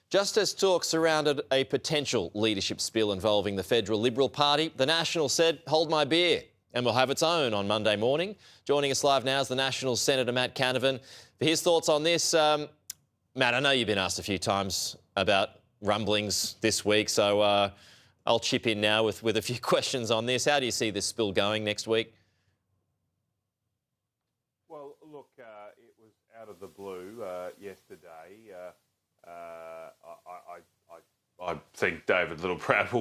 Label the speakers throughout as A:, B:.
A: Just as talk surrounded a potential leadership spill involving the federal Liberal Party, the Nationals said, hold my beer, and will have its own on Monday morning. Joining us live now is the Nationals Senator Matt Canavan for his thoughts on this. Matt, I know you've been asked a few times about rumblings this week, so I'll chip in now with a few questions on this. How do you see this spill going next week?
B: Well, look, it was out of the blue yesterday. I think David Littleproud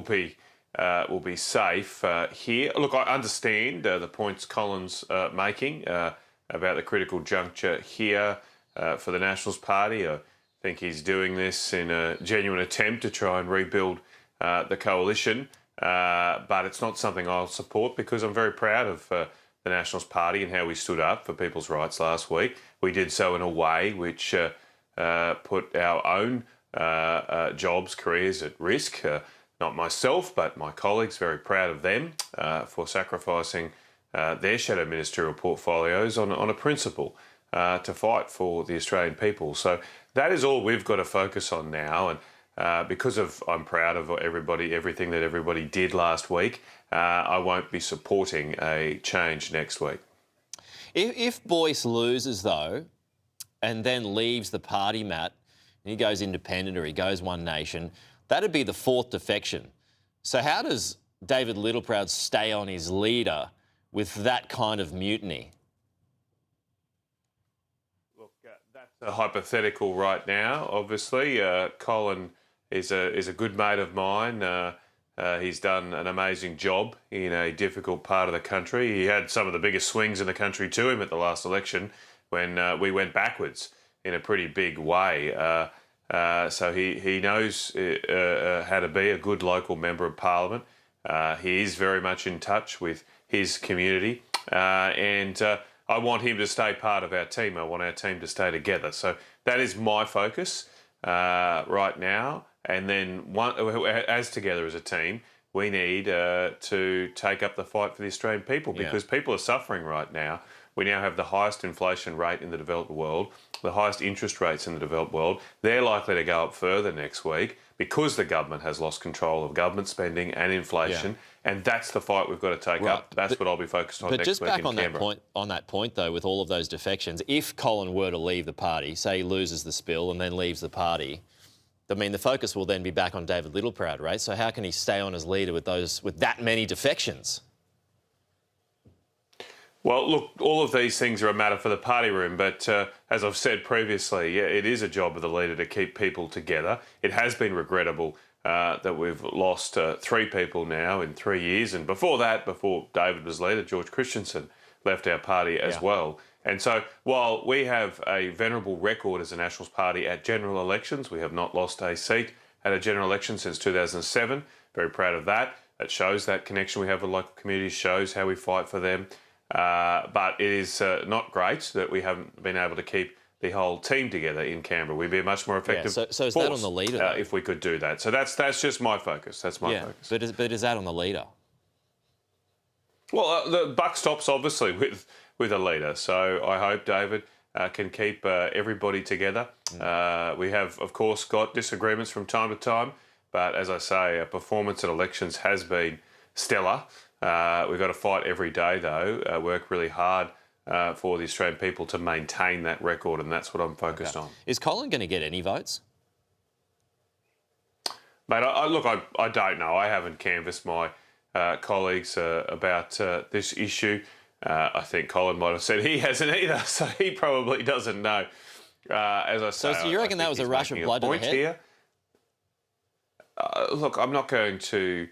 B: will be safe here. Look, I understand the points Colin's making about the critical juncture here for the Nationals Party. I think he's doing this in a genuine attempt to try and rebuild the coalition, but it's not something I'll support because I'm very proud of the Nationals Party and how we stood up for people's rights last week. We did so in a way which put our own jobs, careers at risk. Not myself, but my colleagues, very proud of them for sacrificing their shadow ministerial portfolios on a principle to fight for the Australian people. So that is all we've got to focus on now. And because I'm proud of everything that everybody did last week, I won't be supporting a change next week.
A: If Boyce loses, though, and then leaves the party, Matt, and he goes independent or he goes One Nation, that'd be the fourth defection. So how does David Littleproud stay on his leader with that kind of mutiny?
B: Look, that's a hypothetical right now, obviously. Colin is a good mate of mine. He's done an amazing job in a difficult part of the country. He had some of the biggest swings in the country to him at the last election when we went backwards in a pretty big way. So he knows how to be a good local member of parliament. He is very much in touch with his community, and I want him to stay part of our team. I want our team to stay together. So that is my focus right now. And then as together as a team, we need to take up the fight for the Australian people because people are suffering right now. We now have the highest inflation rate in the developed world, the highest interest rates in the developed world. They're likely to go up further next week because the government has lost control of government spending and inflation, and that's the fight we've got to take up. That's what I'll be focused on next week in Canberra.
A: But just back on that point, though, with all of those defections, if Colin were to leave the party, say he loses the spill and then leaves the party, I mean, the focus will then be back on David Littleproud, right? So how can he stay on as leader with that many defections?
B: Well, look, all of these things are a matter for the party room, but as I've said previously, it is a job of the leader to keep people together. It has been regrettable that we've lost 3 people now in 3 years, and before that, before David was leader, George Christensen left our party as well. And so while we have a venerable record as a Nationals Party at general elections, we have not lost a seat at a general election since 2007. Very proud of that. It shows that connection we have with local communities, shows how we fight for them. But it is not great that we haven't been able to keep the whole team together in Canberra. We'd be a much more effective
A: so is that on the leader?
B: If we could do that. So that's just my focus. That's my focus.
A: But is that on the leader?
B: Well, the buck stops obviously with a leader. So I hope David can keep everybody together. We have, of course, got disagreements from time to time. But as I say, our performance at elections has been stellar. We've got to fight every day, though, work really hard for the Australian people to maintain that record, and that's what I'm focused on.
A: Is Colin going to get any votes?
B: Mate, I don't know. I haven't canvassed my colleagues about this issue. I think Colin might have said he hasn't either, so he probably doesn't know. As I say,
A: so you reckon that was a rush of blood to the head?
B: Here. Look, I'm not going to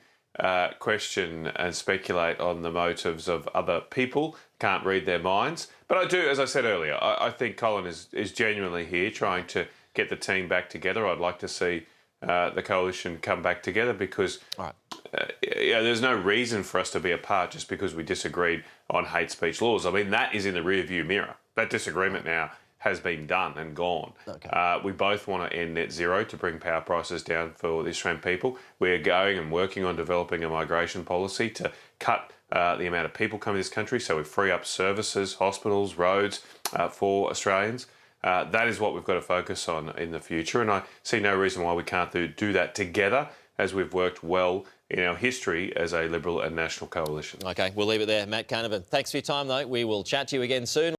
B: question and speculate on the motives of other people. Can't read their minds. But I do, as I said earlier, I think Colin is genuinely here trying to get the team back together. I'd like to see the coalition come back together because there's no reason for us to be apart just because we disagreed on hate speech laws. I mean, that is in the rear-view mirror. That disagreement now has been done and gone. We both want to end net zero to bring power prices down for the Australian people. We're going and working on developing a migration policy to cut the amount of people coming to this country so we free up services, hospitals, roads for Australians. That is what we've got to focus on in the future, and I see no reason why we can't do that together, as we've worked well in our history as a Liberal and National coalition.
A: OK, we'll leave it there. Matt Canavan, thanks for your time, though. We will chat to you again soon.